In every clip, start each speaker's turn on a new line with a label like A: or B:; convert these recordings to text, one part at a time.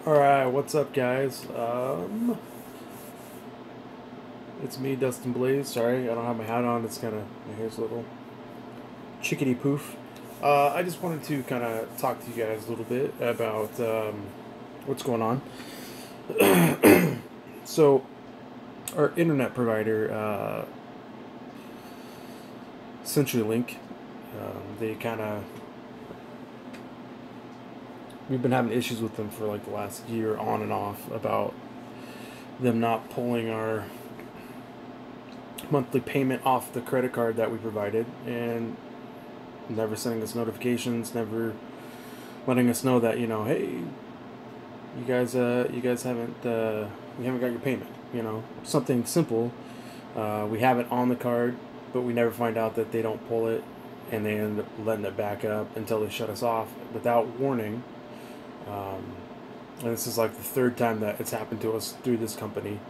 A: Alright, what's up, guys? It's me, Dustin Blaze. Sorry, I don't have my hat on. It's kind of, my hair's a little chickadee poof. I just wanted to kind of talk to you guys a little bit about what's going on. So, our internet provider, CenturyLink, they kind of, we've been having issues with them for like the last year on and off about them not pulling our monthly payment off the credit card that we provided, and never sending us notifications, never letting us know that, hey, you guys haven't we haven't got your payment. Something simple. We have it on the card, but we never find out that they don't pull it, and they end up letting it back up until they shut us off without warning. And this is like the third time that it's happened to us through this company.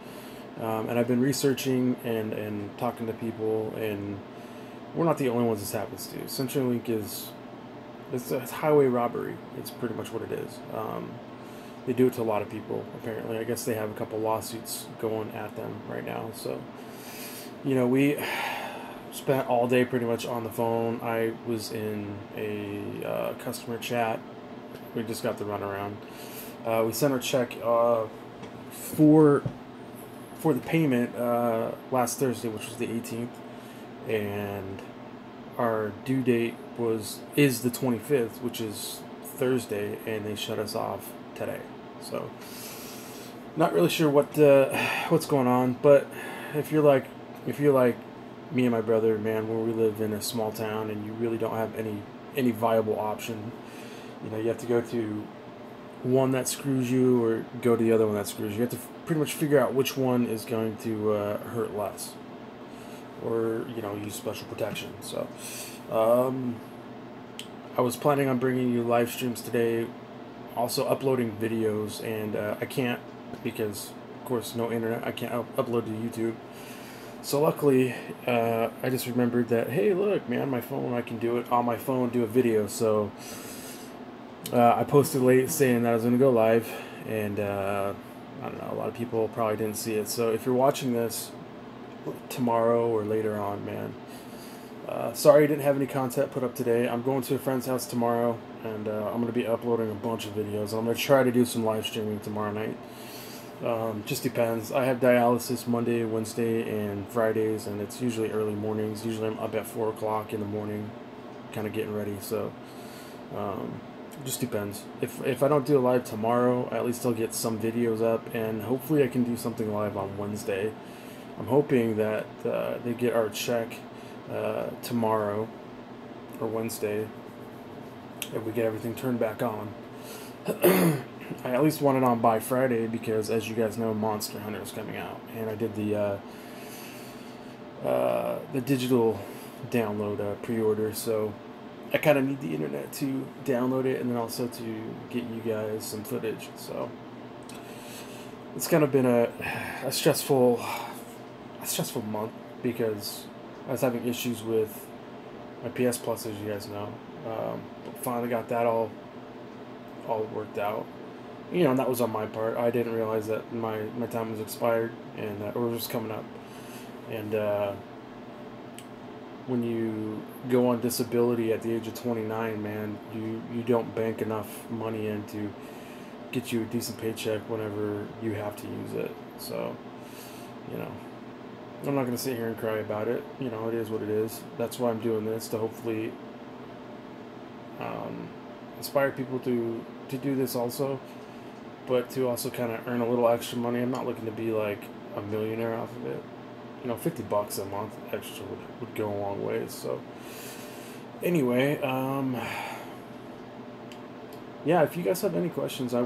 A: And I've been researching and talking to people, and we're not the only ones this happens to. CenturyLink it's highway robbery. It's pretty much what it is. They do it to a lot of people, apparently. I guess they have a couple lawsuits going at them right now. So, we spent all day pretty much on the phone. I was in a customer chat. We just got the runaround. We sent our check for the payment last Thursday, which was the 18th, and our due date is the 25th, which is Thursday, and they shut us off today. So, not really sure what's going on, but if you're like me and my brother, man, where we live in a small town and you really don't have any viable option, you have to go to one that screws you or go to the other one that screws you. You have to pretty much figure out which one is going to hurt less, or use special protection. So I was planning on bringing you live streams today, also uploading videos, and I can't, because of course no internet. I can't upload to YouTube. So luckily I just remembered that, hey, look, man, my phone, I can do it on my phone, do a video. So I posted late saying that I was going to go live, and I don't know, a lot of people probably didn't see it. So if you're watching this tomorrow or later on, man, sorry I didn't have any content put up today. I'm going to a friend's house tomorrow, and I'm going to be uploading a bunch of videos. I'm going to try to do some live streaming tomorrow night. Just depends. I have dialysis Monday, Wednesday, and Fridays, and it's usually early mornings. Usually I'm up at 4 o'clock in the morning, kind of getting ready. So just depends. If I don't do a live tomorrow, at least I'll get some videos up, and hopefully I can do something live on Wednesday. I'm hoping that they get our check tomorrow or Wednesday, if we get everything turned back on. I at least want it on by Friday, because as you guys know, Monster Hunter is coming out, and I did the digital download pre-order, so I kind of need the internet to download it, and then also to get you guys some footage. So it's kind of been a stressful month, because I was having issues with my PS Plus, as you guys know. But finally got that all worked out. And that was on my part. I didn't realize that my time was expired, and or was coming up. And when you go on disability at the age of 29, man, you don't bank enough money in to get you a decent paycheck whenever you have to use it. So, I'm not going to sit here and cry about it. It is what it is. That's why I'm doing this, to hopefully inspire people to do this also, but to also kind of earn a little extra money. I'm not looking to be like a millionaire off of it. $50 a month extra would go a long ways. So anyway, yeah, if you guys have any questions, I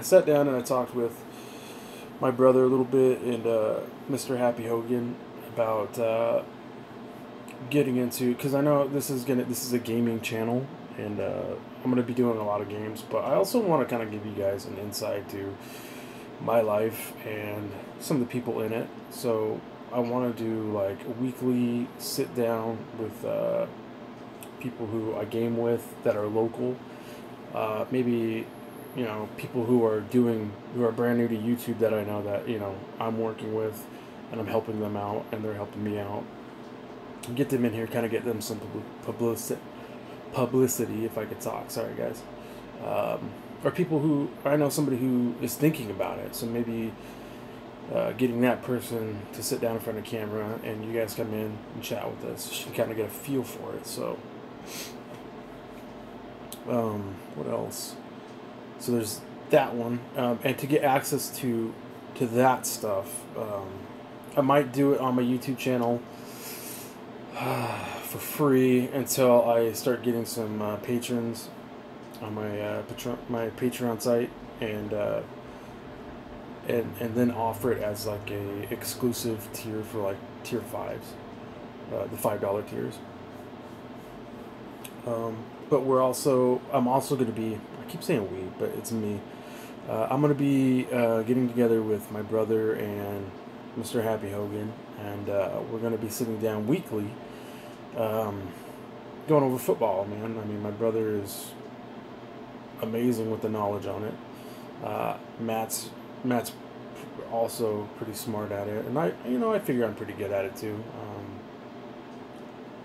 A: sat down and I talked with my brother a little bit, and Mr. Happy Hogan, about getting into, because I know this is a gaming channel, and I'm gonna be doing a lot of games, but I also want to kind of give you guys an insight to my life and some of the people in it. So I want to do like a weekly sit down with people who I game with that are local. Maybe you know, people who are brand new to YouTube that I know that, you know, I'm working with, and I'm helping them out, and they're helping me out. Get them in here, kind of get them some publicity, if I could talk. Sorry, guys. Or people who I know somebody who is thinking about it, so maybe getting that person to sit down in front of camera and you guys come in and chat with us. You can kind of get a feel for it. So, what else? So there's that one, and to get access to that stuff, I might do it on my YouTube channel for free until I start getting some patrons on my Patreon site, and then offer it as like a exclusive tier for like tier 5s, the $5 tiers. But I'm also going to be, I keep saying we, but it's me. I'm going to be getting together with my brother and Mr. Happy Hogan, and we're going to be sitting down weekly, going over football, man. I mean, my brother is amazing with the knowledge on it. Matt's also pretty smart at it, and I figure I'm pretty good at it too.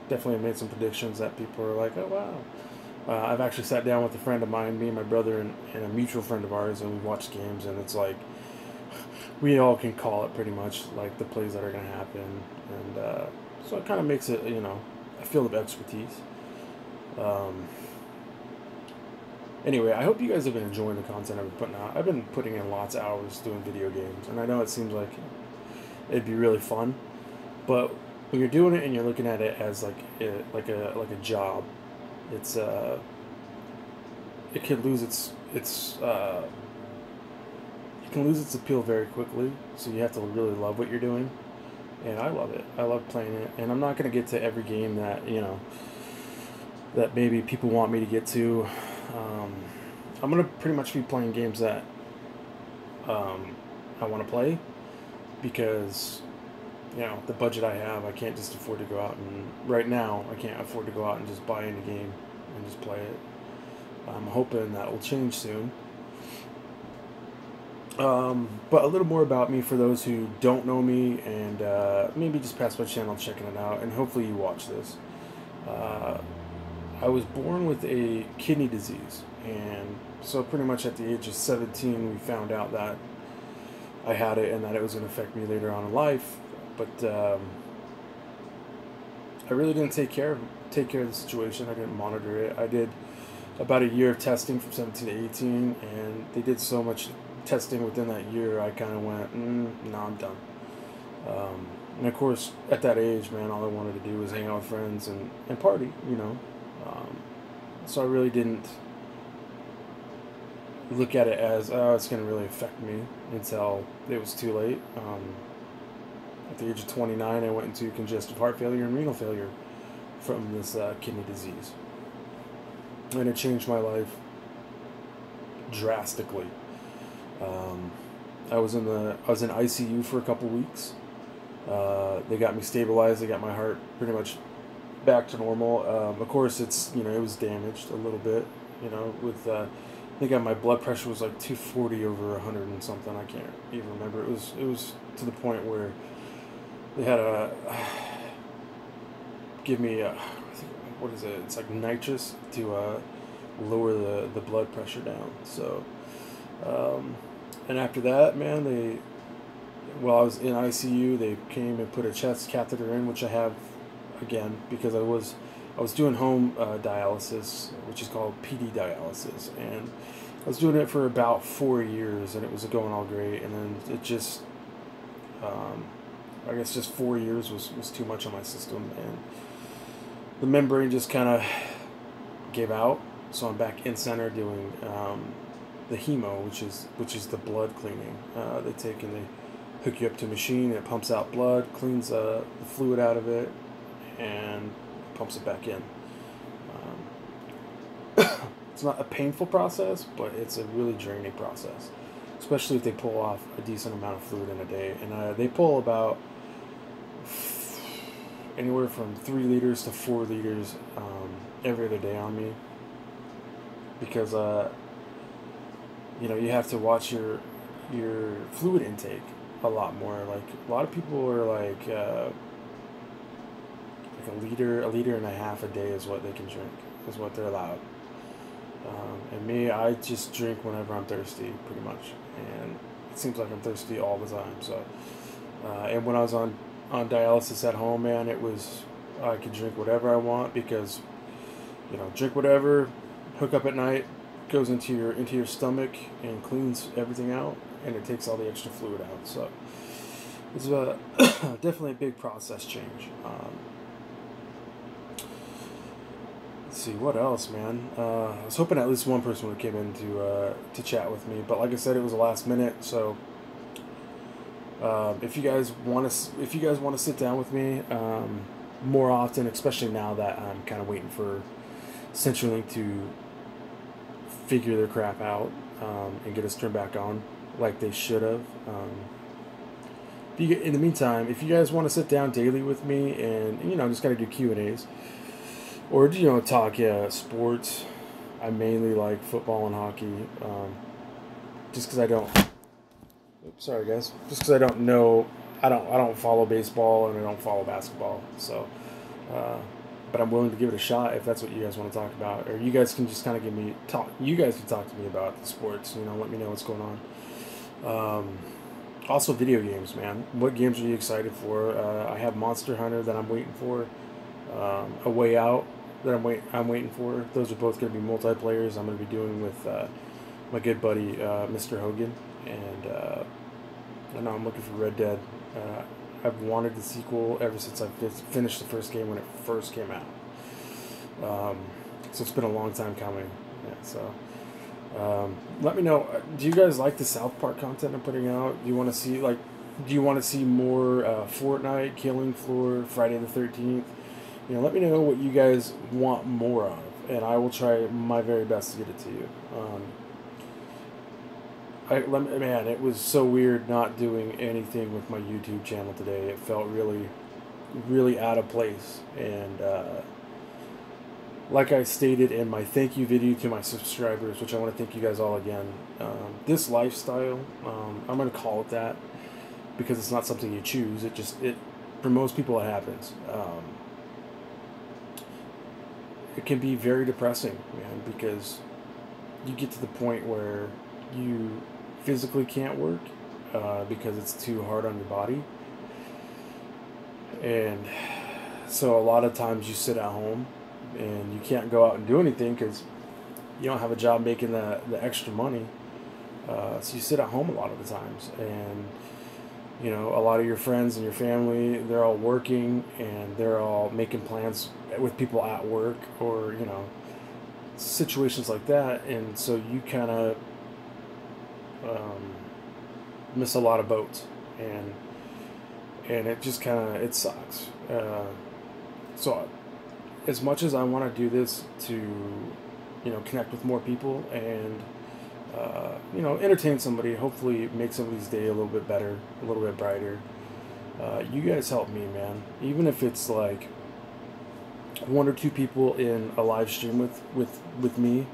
A: Definitely made some predictions that people are like, oh wow. I've actually sat down with a friend of mine, me and my brother, and a mutual friend of ours, and we've watched games, and it's like we all can call it pretty much, like the plays that are going to happen, and so it kind of makes it, you know, a field of expertise. Anyway, I hope you guys have been enjoying the content I've been putting out. I've been putting in lots of hours doing video games, and I know it seems like it'd be really fun, but when you're doing it and you're looking at it as like a job, it can lose its appeal very quickly. So you have to really love what you're doing, and I love it. I love playing it, and I'm not gonna get to every game that, you know, that maybe people want me to get to. I'm gonna pretty much be playing games that I want to play, because, you know, the budget I have, I can't just afford to go out and right now I can't afford to go out and just buy any game and just play it. I'm hoping that will change soon. But a little more about me for those who don't know me, and maybe just pass my channel checking it out, and hopefully you watch this. I was born with a kidney disease, and so pretty much at the age of 17 we found out that I had it and that it was going to affect me later on in life. But I really didn't take care of the situation. I didn't monitor it. I did about a year of testing from 17 to 18, and they did so much testing within that year, I kind of went, no, I'm done. And of course, at that age, man, all I wanted to do was hang out with friends and party, you know. So I really didn't look at it as, oh, it's going to really affect me, until it was too late. At the age of 29, I went into congestive heart failure and renal failure from this kidney disease. And it changed my life drastically. I was in ICU for a couple weeks. They got me stabilized. They got my heart pretty much back to normal. Of course, it was damaged a little bit. You know, with I think my blood pressure was like 240 over 100 and something. I can't even remember. It was to the point where they had to give me what is it? It's like nitrous to lower the blood pressure down. So, and after that, man, while I was in ICU, they came and put a chest catheter in, which I have again because I was doing home dialysis, which is called PD dialysis, and I was doing it for about 4 years, and it was going all great, and then it just, I guess just 4 years was too much on my system, and the membrane just kind of gave out. So I'm back in center doing the hemo, which is the blood cleaning. They take and they hook you up to a machine, and it pumps out blood, cleans the fluid out of it, and pumps it back in. It's not a painful process, but it's a really draining process, especially if they pull off a decent amount of fluid in a day. And they pull about anywhere from 3 liters to 4 liters every other day on me, because you know, you have to watch your fluid intake a lot more. Like a lot of people are like a liter and a half a day is what they can drink, is what they're allowed. And me, I just drink whenever I'm thirsty, pretty much, and it seems like I'm thirsty all the time. So, and when I was on dialysis at home, man, it was I could drink whatever I want because, you know, drink whatever, hook up at night, goes into your stomach and cleans everything out, and it takes all the extra fluid out. So it's a definitely a big process change. Let's see what else, man. I was hoping at least one person would come in to chat with me, but like I said, it was a last minute. So if you guys want to sit down with me more often, especially now that I'm kind of waiting for CenturyLink to figure their crap out and get us turned back on like they should have. In the meantime, if you guys want to sit down daily with me and you know just gotta do Q&As or you know talk sports, I mainly like football and hockey. Just because I don't, oops, sorry guys, just because I don't know, I don't follow baseball and I don't follow basketball. So, but I'm willing to give it a shot if that's what you guys want to talk about, or you guys can just kind of You guys can talk to me about the sports. You know, let me know what's going on. Also, video games, man. What games are you excited for? I have Monster Hunter that I'm waiting for. A Way Out that I'm waiting for. Those are both going to be multiplayers. I'm going to be doing with my good buddy Mr. Hogan, and I know I'm looking for Red Dead. I've wanted the sequel ever since I finished the first game when it first came out. So it's been a long time coming. Yeah, so let me know. Do you guys like the South Park content I'm putting out? Do you want to see more Fortnite, Killing Floor, Friday the 13th? You know, let me know what you guys want more of, and I will try my very best to get it to you. Man, it was so weird not doing anything with my YouTube channel today. It felt really, really out of place. And like I stated in my thank you video to my subscribers, which I want to thank you guys all again, this lifestyle, I'm going to call it that because it's not something you choose. For most people, it happens. It can be very depressing, man, because you get to the point where you physically can't work because it's too hard on your body, and so a lot of times you sit at home and you can't go out and do anything because you don't have a job making the extra money, so you sit at home a lot of the times, and you know a lot of your friends and your family, they're all working and they're all making plans with people at work, or you know situations like that, and so you kind of miss a lot of boats, and it just kind of it sucks. So as much as I want to do this to you know connect with more people and you know entertain somebody, hopefully make somebody's day a little bit better, a little bit brighter, you guys help me, man. Even if it's like one or two people in a live stream with me,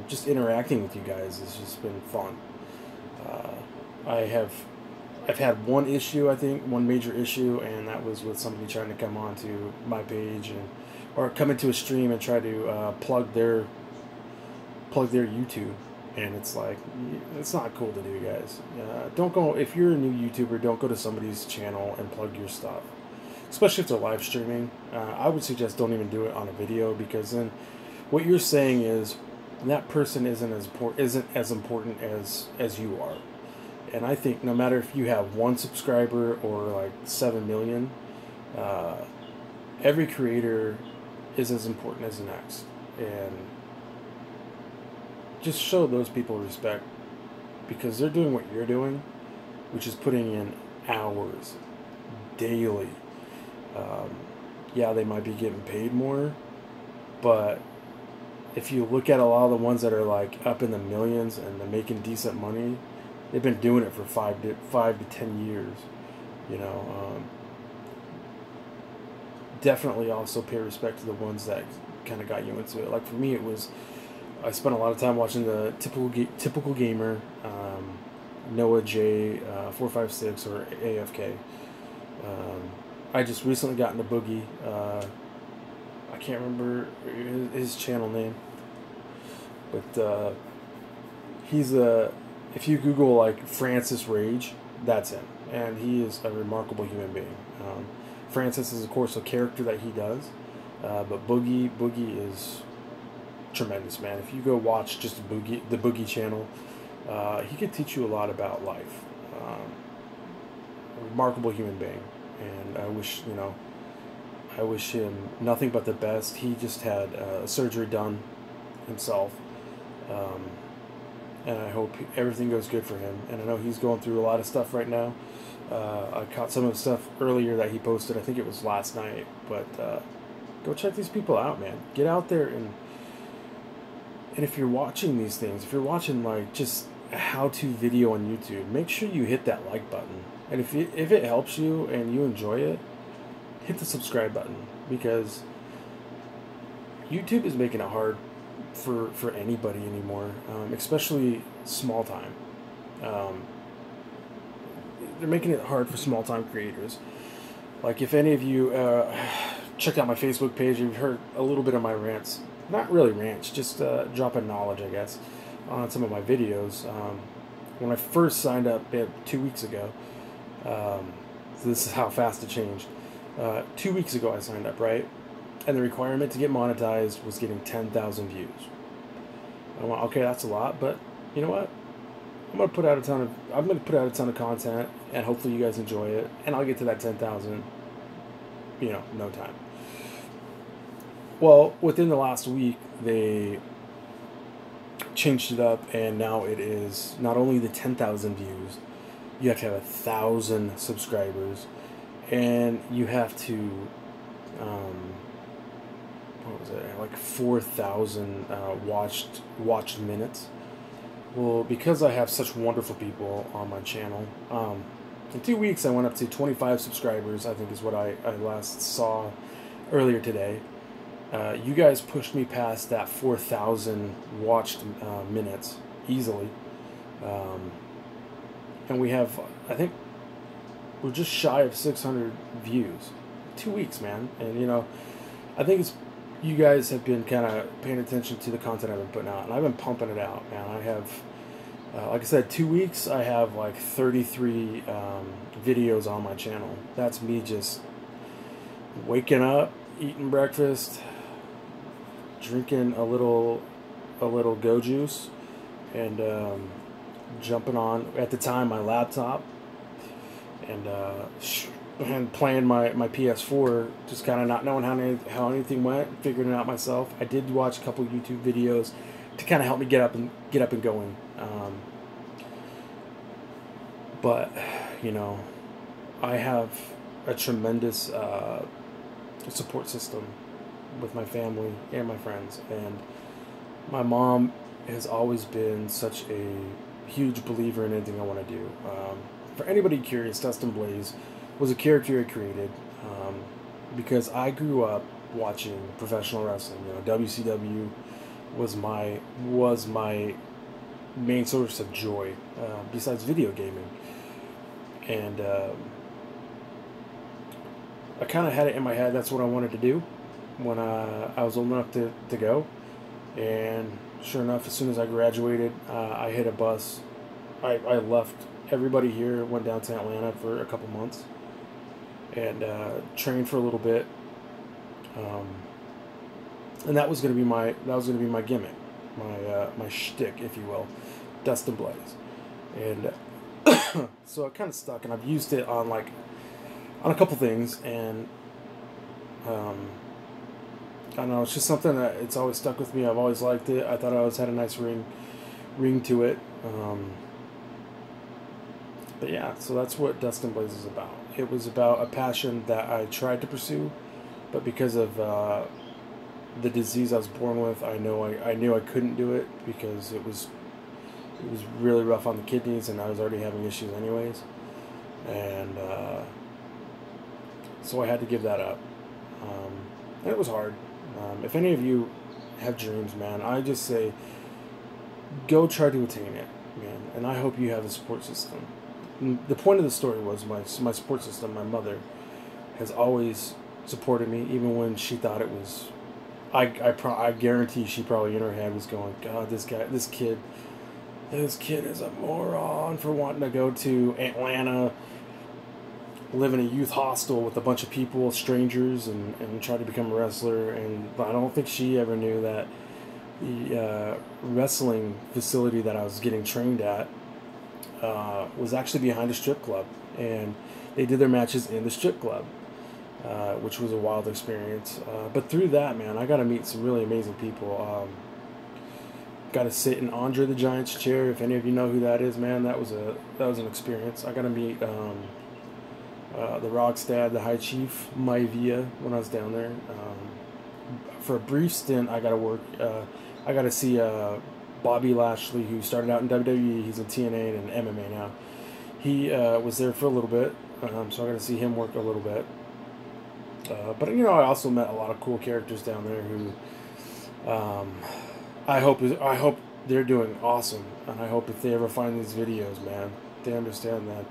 A: just interacting with you guys has just been fun. I've had one issue, I think, one major issue, and that was with somebody trying to come onto my page or come into a stream and try to plug their YouTube, and it's like it's not cool to do, guys. Don't go if you're a new YouTuber. Don't go to somebody's channel and plug your stuff, especially if they're live streaming. I would suggest don't even do it on a video, because then what you're saying is that person isn't as important as you are. And I think no matter if you have one subscriber or like 7 million, every creator is as important as the next. And just show those people respect, because they're doing what you're doing, which is putting in hours daily. Yeah, they might be getting paid more, but if you look at a lot of the ones that are like up in the millions and they're making decent money, they've been doing it for 5 to 10 years. You know, definitely also pay respect to the ones that kind of got you into it. Like for me, it was I spent a lot of time watching the typical gamer, Noah J 456 or AFK. I just recently got into Boogie. I can't remember his channel name, but he's a. If you Google like Francis Rage, that's him, and he is a remarkable human being. Francis is of course a character that he does, but Boogie is tremendous, man. If you go watch just the Boogie channel, he could teach you a lot about life. A remarkable human being, and I wish him nothing but the best. He just had surgery done himself, and I hope everything goes good for him. And I know he's going through a lot of stuff right now. I caught some of the stuff earlier that he posted. I think it was last night, but go check these people out, man. Get out there and if you're watching these things, if you're watching like just a how-to video on YouTube, make sure you hit that like button. And if it helps you and you enjoy it, hit the subscribe button, because YouTube is making it hard for anybody anymore, especially small time. They're making it hard for small time creators. Like if any of you checked out my Facebook page, you've heard a little bit of my rants. Not really rants, just dropping knowledge, I guess, on some of my videos. When I first signed up 2 weeks ago, so this is how fast it changed. 2 weeks ago I signed up, right? And the requirement to get monetized was getting 10,000 views. I went, okay, that's a lot, but you know what? I'm gonna put out a ton of content, and hopefully you guys enjoy it, and I'll get to that 10,000, no time. Well, within the last week, they changed it up, and now it is not only the 10,000 views, you have to have 1,000 subscribers, and you have to, what was it, like 4,000 watched minutes. Well, because I have such wonderful people on my channel, in 2 weeks I went up to 25 subscribers, I think is what I last saw earlier today. You guys pushed me past that 4,000 watched minutes easily. And we have, I think, we're just shy of 600 views. 2 weeks, man. And, I think you guys have been kind of paying attention to the content I've been putting out. And I've been pumping it out, man. I have, like I said, 2 weeks, I have like 33 videos on my channel. That's me just waking up, eating breakfast, drinking a little Go Juice, and jumping on, at the time, my laptop, and playing my PS4, just kind of not knowing how anything went, figuring it out myself. I did watch a couple YouTube videos to kind of help me get up and going. But I have a tremendous support system with my family and my friends, and my mom has always been such a huge believer in anything I want to do. For anybody curious, Dustin Blaze was a character I created because I grew up watching professional wrestling. WCW was my main source of joy, besides video gaming, and I kind of had it in my head that's what I wanted to do when I was old enough to go. And sure enough, as soon as I graduated, I hit a bus. I left everybody here, went down to Atlanta for a couple months, and trained for a little bit. And that was going to be my gimmick, my shtick, if you will, Dustin Blaze. And so it kind of stuck, and I've used it on a couple things, and I don't know, it's just something that it's always stuck with me. I've always liked it. I thought I always had a nice ring to it. But yeah, so that's what Dustin Blaze is about. It was about a passion that I tried to pursue, but because of the disease I was born with, I knew I couldn't do it, because it was really rough on the kidneys, and I was already having issues anyways. And so I had to give that up. And it was hard. If any of you have dreams, man, I just say go try to attain it, man. And I hope you have a support system. The point of the story was my support system. My mother has always supported me, even when she thought it was. I guarantee she probably in her head was going, God, this kid is a moron for wanting to go to Atlanta, live in a youth hostel with a bunch of people, strangers, and try to become a wrestler. And I don't think she ever knew that the wrestling facility that I was getting trained at was actually behind a strip club, and they did their matches in the strip club, which was a wild experience. But through that, man, I got to meet some really amazing people. Got to sit in Andre the Giant's chair. If any of you know who that is, man, that was an experience. I got to meet the Rockstad, the High Chief, Maivia, when I was down there. For a brief stint, I got to work. I got to see Bobby Lashley, who started out in WWE. He's in TNA and MMA now. He was there for a little bit, so I got to see him work a little bit. But I also met a lot of cool characters down there who I hope they're doing awesome, and I hope if they ever find these videos, man, they understand that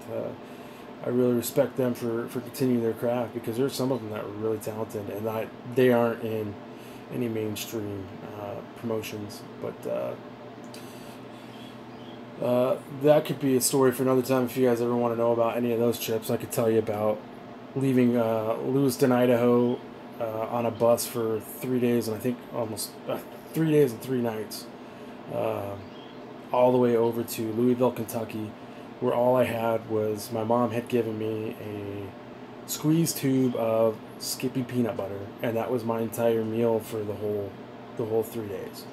A: I really respect them for continuing their craft, because there's some of them that are really talented, and they aren't in any mainstream promotions. But that could be a story for another time. If you guys ever want to know about any of those trips, I could tell you about leaving Lewiston, Idaho on a bus for 3 days, and I think almost 3 days and 3 nights, all the way over to Louisville, Kentucky, where all I had was my mom had given me a squeeze tube of Skippy peanut butter, and that was my entire meal for the whole 3 days.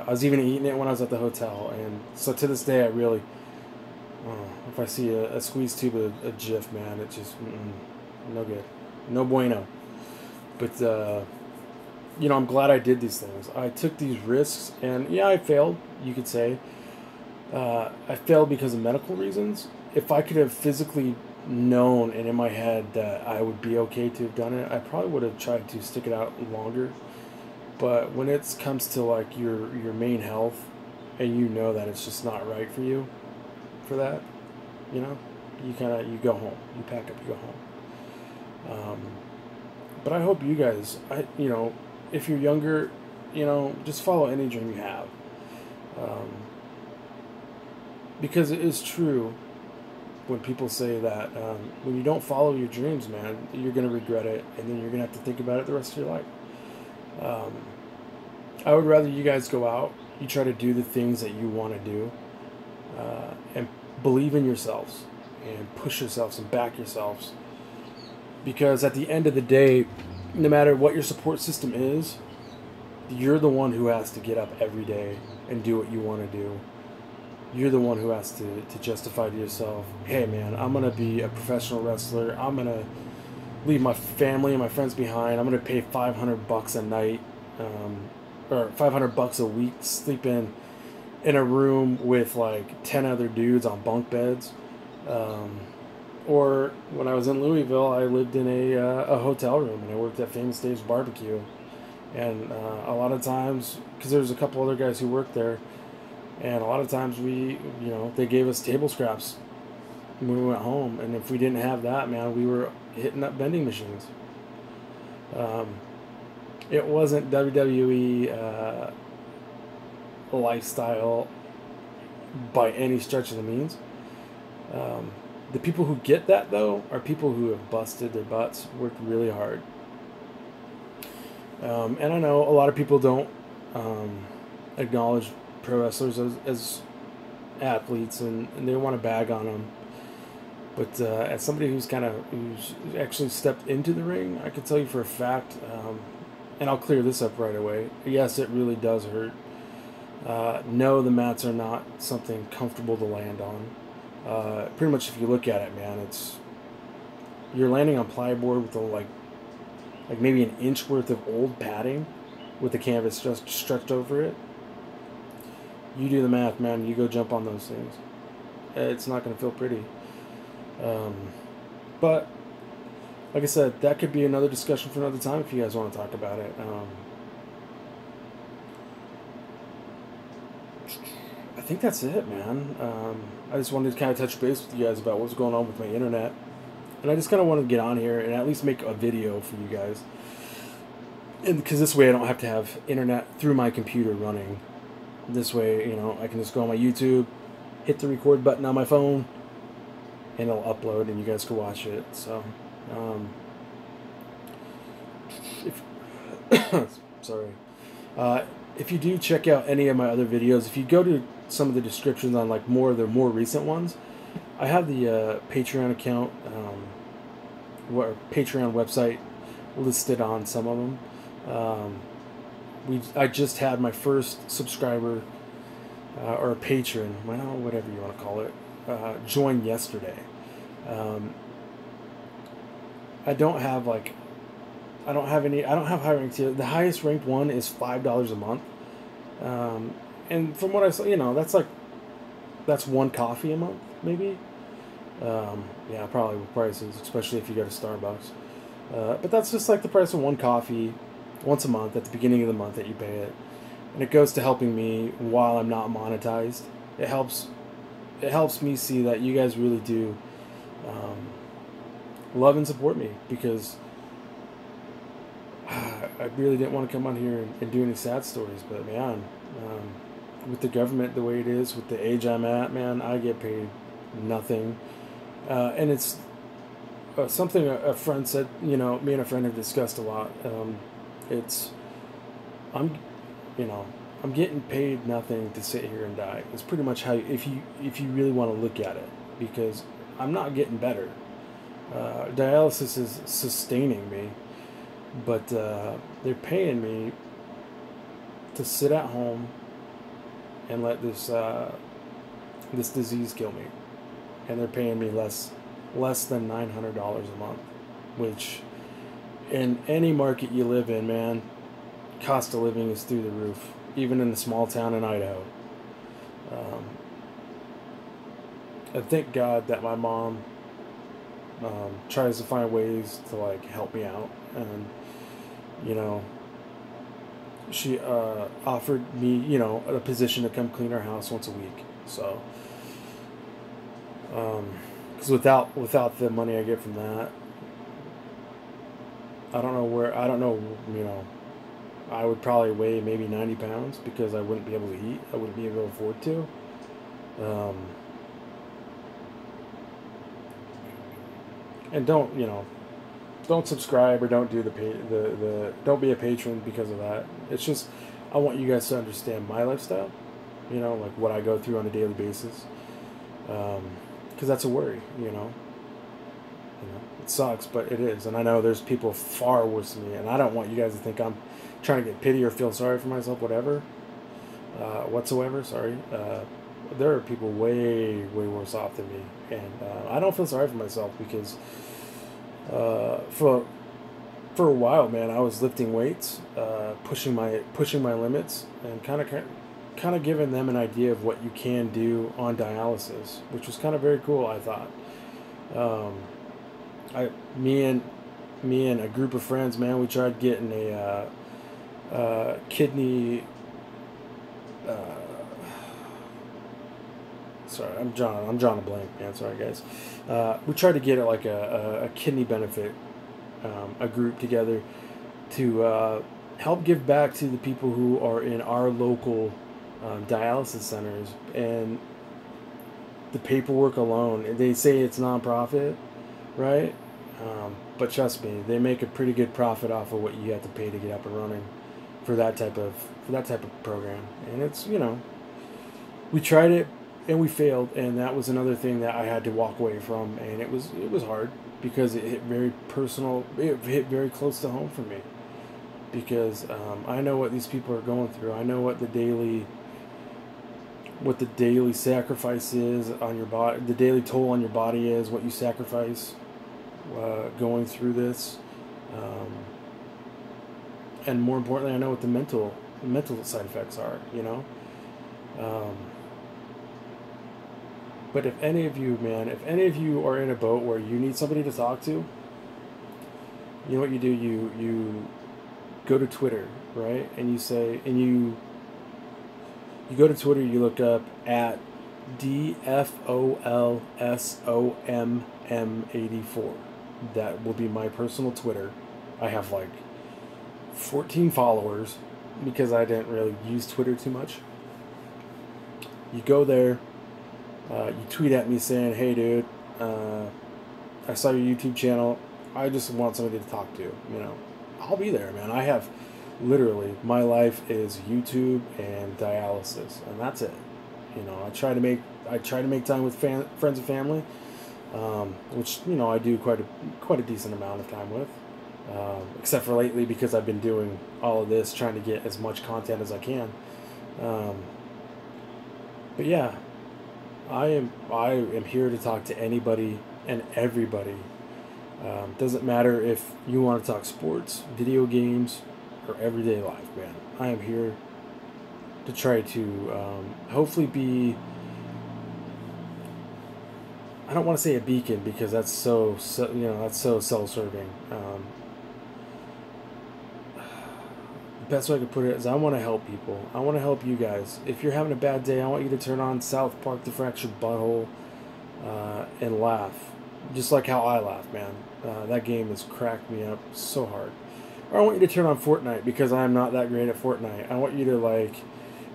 A: I was even eating it when I was at the hotel, and so to this day, I really, if I see a squeeze tube of Jif, man, it just no good, no bueno. But I'm glad I did these things. I took these risks, and yeah, I failed, you could say. I failed because of medical reasons. If I could have physically known and in my head that I would be okay to have done it, I probably would have tried to stick it out longer. But when it comes to like your main health, and you know that it's just not right for you, for that, you go home. You pack up, you go home. But I hope you guys, if you're younger, just follow any dream you have. Because it is true when people say that when you don't follow your dreams, man, you're going to regret it, and then you're going to have to think about it the rest of your life. I would rather you guys go out, you try to do the things that you want to do, and believe in yourselves, and push yourselves and back yourselves. Because at the end of the day, no matter what your support system is, you're the one who has to get up every day and do what you want to do. You're the one who has to justify to yourself, hey man, I'm going to be a professional wrestler. I'm going to leave my family and my friends behind. I'm going to pay $500 a night, or $500 a week, sleep in a room with like 10 other dudes on bunk beds. Or when I was in Louisville, I lived in a hotel room, and I worked at Famous Dave's Barbecue. And a lot of times, because there was a couple other guys who worked there, and a lot of times they gave us table scraps when we went home. And if we didn't have that, man, we were hitting up vending machines. It wasn't WWE lifestyle by any stretch of the means. The people who get that, though, are people who have busted their butts, worked really hard. And I know a lot of people don't acknowledge pro wrestlers as athletes, and they want to bag on them. But as somebody who's actually stepped into the ring, I can tell you for a fact, and I'll clear this up right away. Yes, it really does hurt. No, the mats are not something comfortable to land on. Pretty much, if you look at it, man, you're landing on plyboard with like maybe an inch worth of old padding with the canvas just stretched over it. You do the math, man. You go jump on those things. It's not going to feel pretty. But like I said, that could be another discussion for another time if you guys want to talk about it. think that's it, man. I just wanted to kind of touch base with you guys about what's going on with my internet. And I just kind of want to get on here and at least make a video for you guys. And because this way I don't have to have internet through my computer running. This way, you know, I can just go on my YouTube, hit the record button on my phone, and it'll upload and you guys can watch it. So, sorry. If you do check out any of my other videos, if you go to some of the descriptions on like more of the more recent ones, I have the Patreon account, Patreon website listed on some of them. I just had my first subscriber or a patron, well, whatever you want to call it, join yesterday. I don't have high ranked tier. The highest ranked one is $5 a month. And from what I saw, you know, that's one coffee a month, maybe. Yeah, probably with prices, especially if you go to Starbucks. But that's just like the price of one coffee once a month at the beginning of the month that you pay it. And it goes to helping me while I'm not monetized. It helps me see that you guys really do love and support me, because I really didn't want to come on here and do any sad stories, but man, with the government the way it is, with the age I'm at, man, I get paid nothing. And it's something a friend said, you know, me and a friend have discussed a lot. I'm getting paid nothing to sit here and die. It's pretty much how, if you really want to look at it, because I'm not getting better. Dialysis is sustaining me, but they're paying me to sit at home and let this disease kill me, and they're paying me less than $900 a month, which in any market you live in, man, cost of living is through the roof, even in a small town in Idaho. I thank God that my mom tries to find ways to like help me out, and you know, she offered me, you know, a position to come clean our house once a week. So, because without the money I get from that, I don't know, you know, I would probably weigh maybe 90 pounds because I wouldn't be able to eat. I wouldn't be able to afford to. And don't subscribe or don't do the don't be a patron because of that. It's just, I want you guys to understand my lifestyle, you know, like what I go through on a daily basis. Because that's a worry, you know. It sucks, but it is. And I know there's people far worse than me, and I don't want you guys to think I'm trying to get pity or feel sorry for myself, whatever, whatsoever, sorry. There are people way worse off than me, and I don't feel sorry for myself, because for a while, man, I was lifting weights, pushing my limits, and kind of giving them an idea of what you can do on dialysis, which was kind of very cool, I thought. Me and a group of friends, man, we tried getting a kidney. Sorry, I'm drawing a blank, man. Sorry, guys. We tried to get it like a kidney benefit, a group together to help give back to the people who are in our local dialysis centers. And the paperwork alone, they say it's nonprofit, right? But trust me, they make a pretty good profit off of what you have to pay to get up and running for that type of program. And it's, you know, we tried it and we failed, and that was another thing that I had to walk away from, and it was hard because it hit very personal. It hit very close to home for me, because I know what these people are going through. I know what the daily sacrifice is on your body, the daily toll on your body is, what you sacrifice going through this, and more importantly, I know what the mental side effects are, you know. But if any of you are in a boat where you need somebody to talk to, you know what you do? You go to Twitter, right? And you You go to Twitter, you look up at DFOLSOMM84. That will be my personal Twitter. I have like 14 followers because I didn't really use Twitter too much. You go there, you tweet at me saying, "Hey, dude, I saw your YouTube channel. I just want somebody to talk to." I'll be there, man. I have literally, my life is YouTube and dialysis, and that's it. I try to make time with friends and family, which I do quite a decent amount of time with. Except for lately, because I've been doing all of this, trying to get as much content as I can. But yeah, I am here to talk to anybody and everybody. Doesn't matter if you want to talk sports, video games, or everyday life, man. I am here to try to hopefully be, I don't want to say a beacon because that's so that's so self-serving. The best way I could put it is I want to help people. I want to help you guys. If you're having a bad day, I want you to turn on South Park: The Fractured Butthole and laugh. Just like how I laugh, man. That game has cracked me up so hard. Or I want you to turn on Fortnite because I'm not that great at Fortnite. I want you to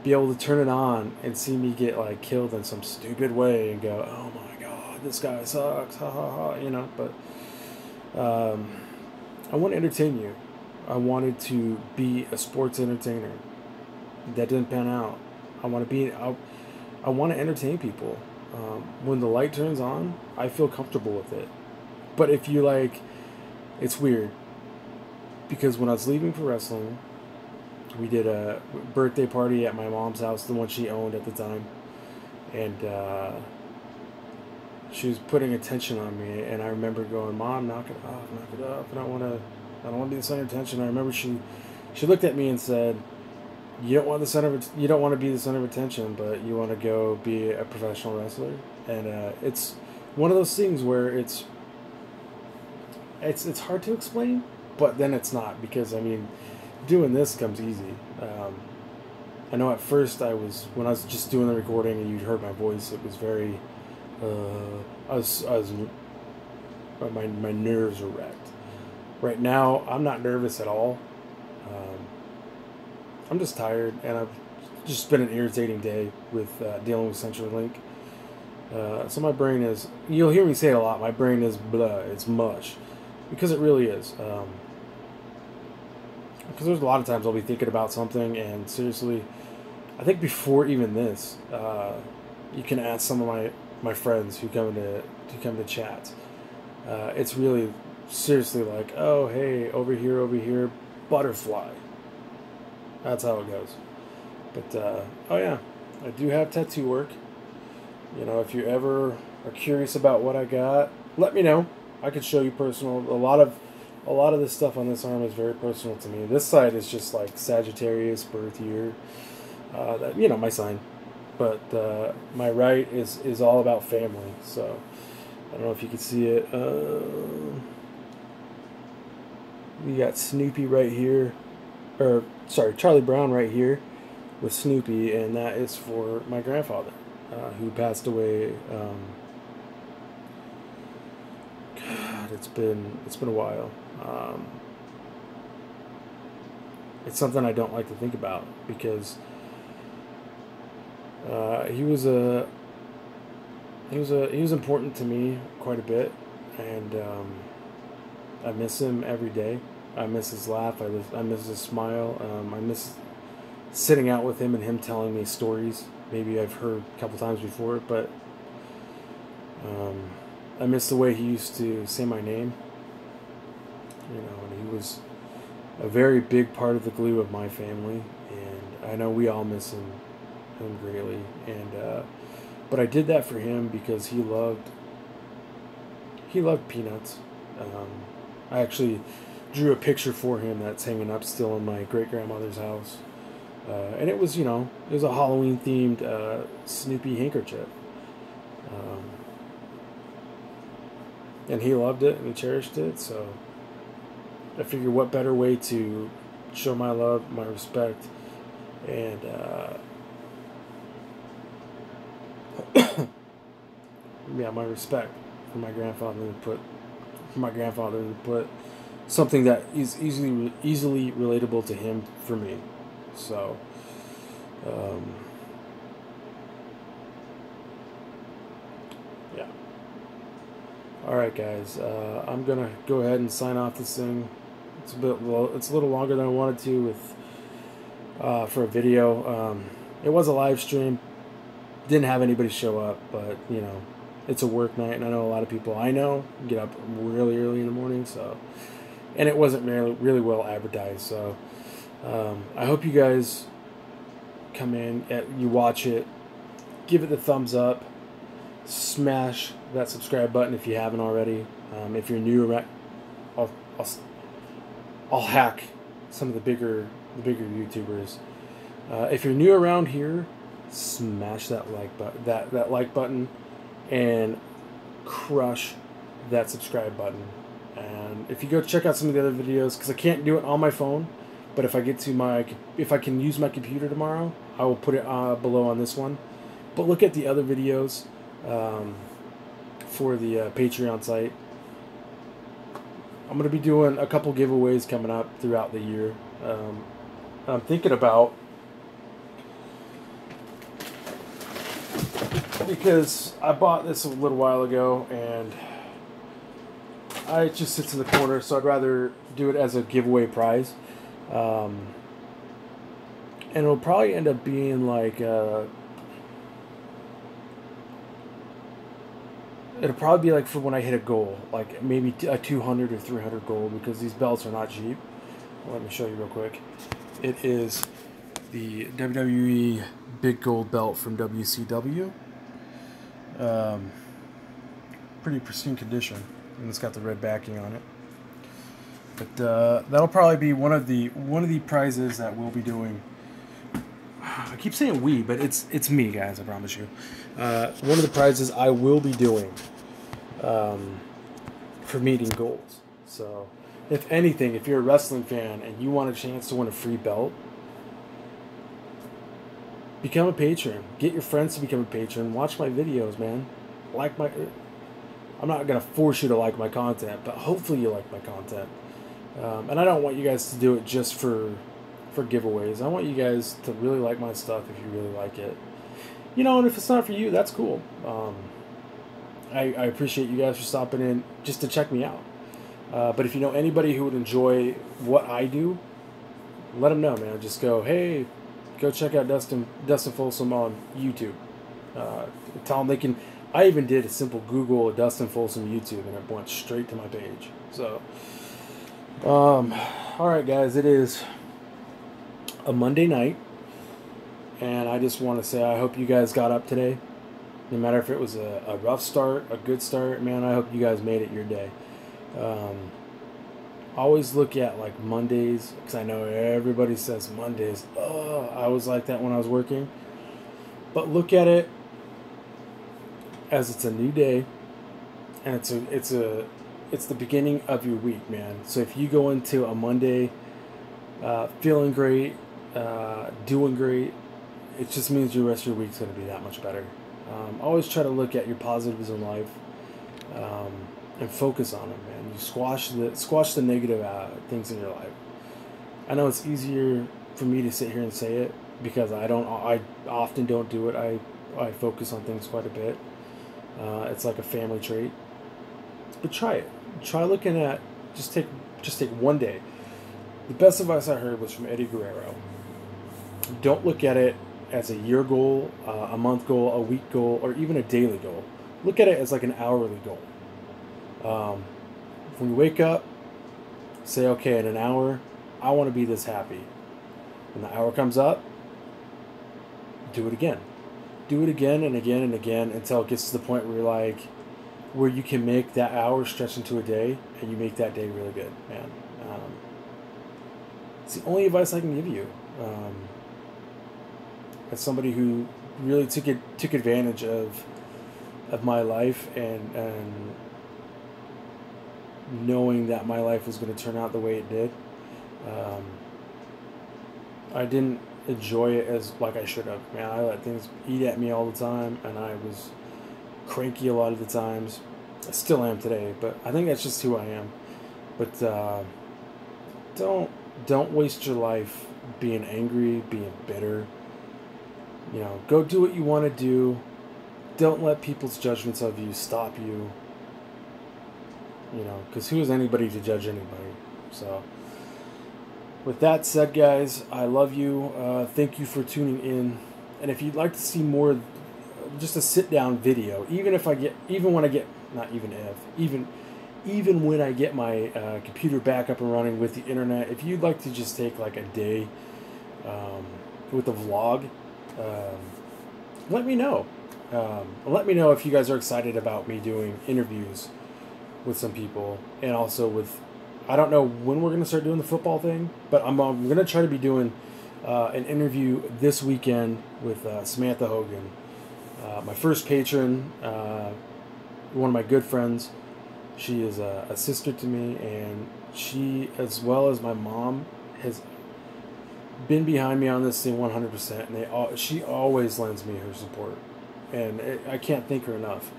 A: be able to turn it on and see me get killed in some stupid way and go, "Oh my god, this guy sucks, ha ha ha," But I want to entertain you. I wanted to be a sports entertainer. That didn't pan out. I want to entertain people. When the light turns on, I feel comfortable with it. But if you it's weird. Because when I was leaving for wrestling, we did a birthday party at my mom's house, the one she owned at the time. And she was putting attention on me, and I remember going, "Mom, knock it off, knock it off. I don't want to be the center of attention." I remember she looked at me and said, "You don't want to be the center of attention, but you want to go be a professional wrestler." And it's one of those things where it's hard to explain, but then it's not, because doing this comes easy. I know at first when I was just doing the recording and you heard my voice, it was very my nerves were wrecked. Right now, I'm not nervous at all. I'm just tired, and I've just been an irritating day with dealing with CenturyLink. So my brain is, you'll hear me say it a lot, my brain is blah, it's mush. Because it really is. Because there's a lot of times I'll be thinking about something, and seriously, I think before even this, you can ask some of my friends who come to chat. It's really seriously "Oh, hey, over here, butterfly." That's how it goes. But oh yeah, I do have tattoo work. If you ever are curious about what I got, let me know. I could show you personal. A lot of this stuff on this arm is very personal to me. This side is just Sagittarius, birth year. That my sign. But my right is all about family. So I don't know if you can see it. We got Snoopy right here, or sorry, Charlie Brown right here with Snoopy, and that is for my grandfather, who passed away. God, it's been a while. It's something I don't like to think about, because he was important to me quite a bit, and I miss him every day. I miss his laugh. I miss his smile. I miss sitting out with him and him telling me stories. Maybe I've heard a couple times before, but I miss the way he used to say my name. And he was a very big part of the glue of my family, and I know we all miss him greatly. And but I did that for him because he loved peanuts. I actually drew a picture for him that's hanging up still in my great-grandmother's house. And it was, a Halloween-themed Snoopy handkerchief. And he loved it, and he cherished it, so I figured what better way to show my love, my respect, and yeah, my respect for my grandfather to put something that is easily relatable to him for me. So, um, yeah. All right, guys. I'm gonna go ahead and sign off this thing. It's a little longer than I wanted to with for a video. It was a live stream. Didn't have anybody show up, but you know, it's a work night, and I know a lot of people I know get up really early in the morning. So, and it wasn't really well advertised. So, I hope you guys come in, you watch it, give it the thumbs up, smash that subscribe button if you haven't already. If you're new, I'll, I'll I'll hack some of the bigger YouTubers. If you're new around here, smash that like button, and crush that subscribe button. And if you go check out some of the other videos, because I can't do it on my phone, but if I can use my computer tomorrow, I will put it below on this one. But look at the other videos for the Patreon site. I'm going to be doing a couple giveaways coming up throughout the year. I'm thinking about, because I bought this a little while ago and it just sits in the corner, so I'd rather do it as a giveaway prize. And it'll probably end up being like it'll probably be like for when I hit a goal, like maybe a 200 or 300 goal, because these belts are not cheap. Let me show you real quick. It is the WWE Big Gold Belt from WCW. Pretty pristine condition, and it's got the red backing on it. But that'll probably be one of the prizes that we'll be doing. I keep saying we, but it's me, guys. I promise you. One of the prizes I will be doing for meeting goals. So, if anything, if you're a wrestling fan and you want a chance to win a free belt, become a patron. Get your friends to become a patron. Watch my videos, man. I'm not gonna force you to like my content, but hopefully you like my content. And I don't want you guys to do it just for giveaways. I want you guys to really like my stuff if you really like it. You know, and if it's not for you, that's cool. I appreciate you guys for stopping in just to check me out. But if you know anybody who would enjoy what I do, let them know, man. Just go, hey, go check out Dustin Folsom on YouTube. Tell them they can. I even did a simple Google Dustin Folsom YouTube, and it went straight to my page. So, all right, guys, it is a Monday night, and I just want to say I hope you guys got up today. No matter if it was a rough start, a good start, man, I hope you guys made it your day. Always look at like Mondays, because I know everybody says Mondays. Oh, I was like that when I was working. But look at it as it's a new day, and it's the beginning of your week, man. So if you go into a Monday feeling great, doing great, it just means your rest of your week's going to be that much better. Always try to look at your positives in life, and focus on them, man. You squash the negative things in your life. I know it's easier for me to sit here and say it because I often don't do it. I focus on things quite a bit. It's like a family trait. But try it. Try looking at just take one day. The best advice I heard was from Eddie Guerrero. Don't look at it as a year goal, a month goal, a week goal, or even a daily goal. Look at it as like an hourly goal. When you wake up, say, okay, in an hour, I want to be this happy. When the hour comes up, do it again. Do it again and again and again until it gets to the point where you're like, where you can make that hour stretch into a day, and you make that day really good, man. It's the only advice I can give you. As somebody who really took advantage of my life and knowing that my life was going to turn out the way it did, I didn't enjoy it as like I should have. Man, I let things eat at me all the time, and I was cranky a lot of the times. I still am today, but I think that's just who I am. But don't waste your life being angry, being bitter. You know, go do what you want to do. Don't let people's judgments of you stop you. You know, because who is anybody to judge anybody? So, with that said, guys, I love you. Thank you for tuning in. And if you'd like to see more, just a sit-down video, even when I get my computer back up and running with the internet, if you'd like to just take like a day with a vlog, let me know. Let me know if you guys are excited about me doing interviews with some people, and also with, I don't know when we're going to start doing the football thing, but I'm going to try to be doing an interview this weekend with Samantha Hogan, my first patron, one of my good friends. She is a sister to me, and she, as well as my mom, has been behind me on this thing 100%, and she always lends me her support, and I can't thank her enough.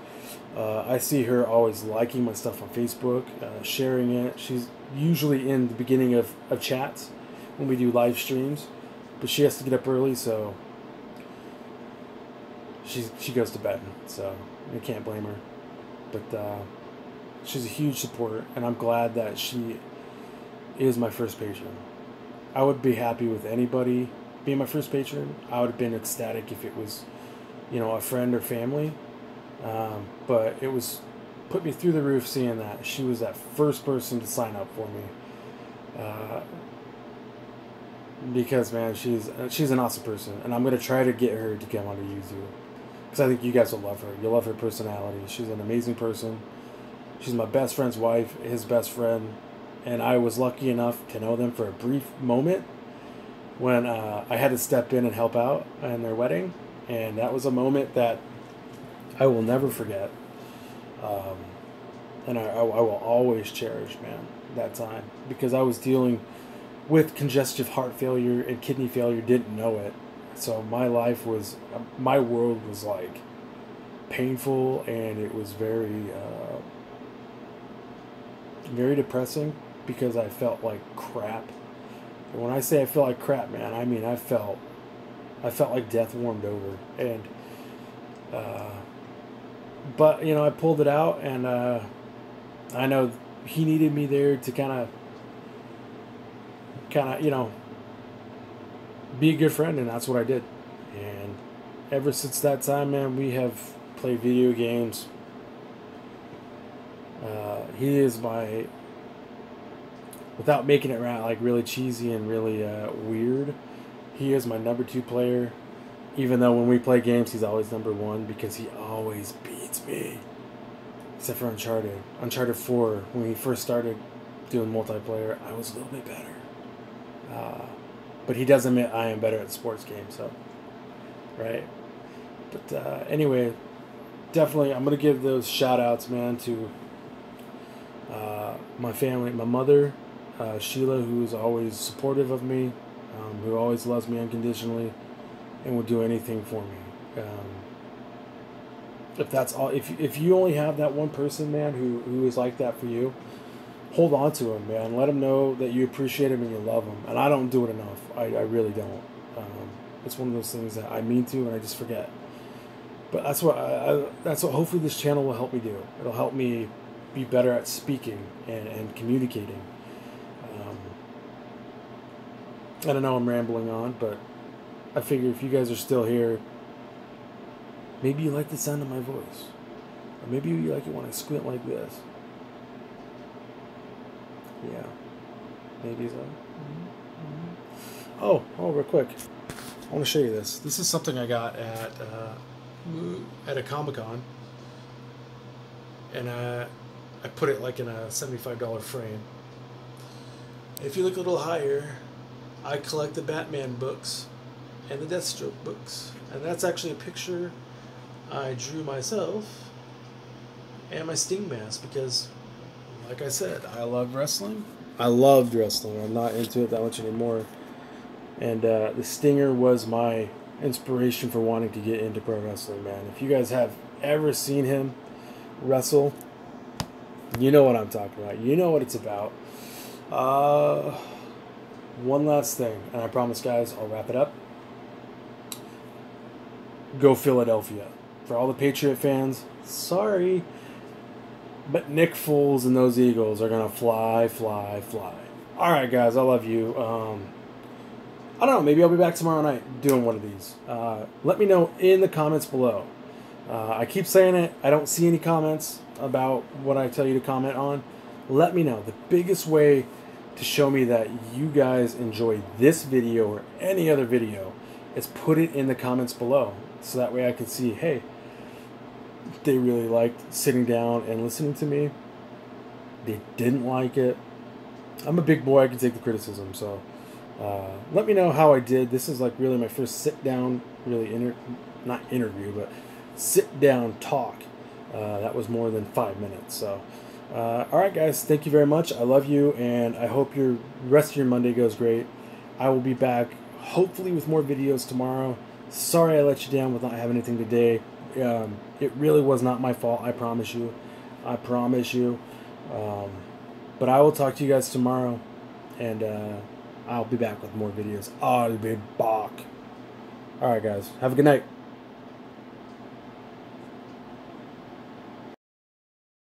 A: I see her always liking my stuff on Facebook, sharing it. She's usually in the beginning of chats when we do live streams, but she has to get up early, so she goes to bed, so I can't blame her. But she's a huge supporter, and I'm glad that she is my first patron. I would be happy with anybody being my first patron. I would have been ecstatic if it was, you know, a friend or family. But it was put me through the roof seeing that she was that first person to sign up for me. Because, man, she's an awesome person, and I'm going to try to get her to come onto YouTube, because I think you guys will love her. You'll love her personality. She's an amazing person. She's my best friend's wife, his best friend, and I was lucky enough to know them for a brief moment when I had to step in and help out in their wedding, and that was a moment that I will never forget, and I will always cherish, man, that time, because I was dealing with congestive heart failure and kidney failure, didn't know it. So my world was like painful, and it was very, very depressing, because I felt like crap. And when I say I felt like crap, man, I mean I felt like death warmed over. And but you know, I pulled it out, and I know he needed me there to kind of you know, be a good friend, and that's what I did. And ever since that time, man, we have played video games. He is my, without making it like really cheesy and really weird, he is my number 2 player. Even though when we play games, he's always number 1, because he always beats me. Except for Uncharted. Uncharted 4, when we first started doing multiplayer, I was a little bit better. But he does admit I am better at sports games, so, right? But anyway, definitely, I'm going to give those shout-outs, man, to my family, my mother, Sheila, who's always supportive of me, who always loves me unconditionally, and will do anything for me. If that's all, if you only have that one person, man, who is like that for you, hold on to him, man. Let him know that you appreciate him and you love him. And I don't do it enough. I really don't. It's one of those things that I mean to, and I just forget. But that's what hopefully this channel will help me do. It'll help me be better at speaking and communicating. I don't know, I'm rambling on, but I figure if you guys are still here, maybe you like the sound of my voice. Or maybe you like it when I squint like this. Yeah, maybe so. Oh, real quick, I want to show you this. This is something I got at a Comic-Con, and I put it like in a $75 frame. If you look a little higher, I collect the Batman books and the Deathstroke books, and that's actually a picture I drew myself and my Sting mask, because, like I said, I love wrestling. I loved wrestling. I'm not into it that much anymore. And the Stinger was my inspiration for wanting to get into pro wrestling, man. If you guys have ever seen him wrestle, you know what I'm talking about. You know what it's about. One last thing, and I promise, guys, I'll wrap it up. Go Philadelphia. For all the Patriot fans, sorry, but Nick Foles and those Eagles are going to fly, fly, fly. All right, guys, I love you. I don't know, maybe I'll be back tomorrow night doing one of these. Let me know in the comments below. I keep saying it. I don't see any comments about what I tell you to comment on. Let me know. The biggest way to show me that you guys enjoy this video or any other video is put it in the comments below. So that way I can see, hey, they really liked sitting down and listening to me. They didn't like it. I'm a big boy. I can take the criticism. So let me know how I did. This is like really my first sit down, really not interview, but sit down talk. That was more than 5 minutes. So all right, guys, thank you very much. I love you, and I hope your rest of your Monday goes great. I will be back hopefully with more videos tomorrow. Sorry I let you down with not having anything today. It really was not my fault. I promise you. I promise you. But I will talk to you guys tomorrow, and I'll be back with more videos. I'll be back. All right, guys. Have a good night.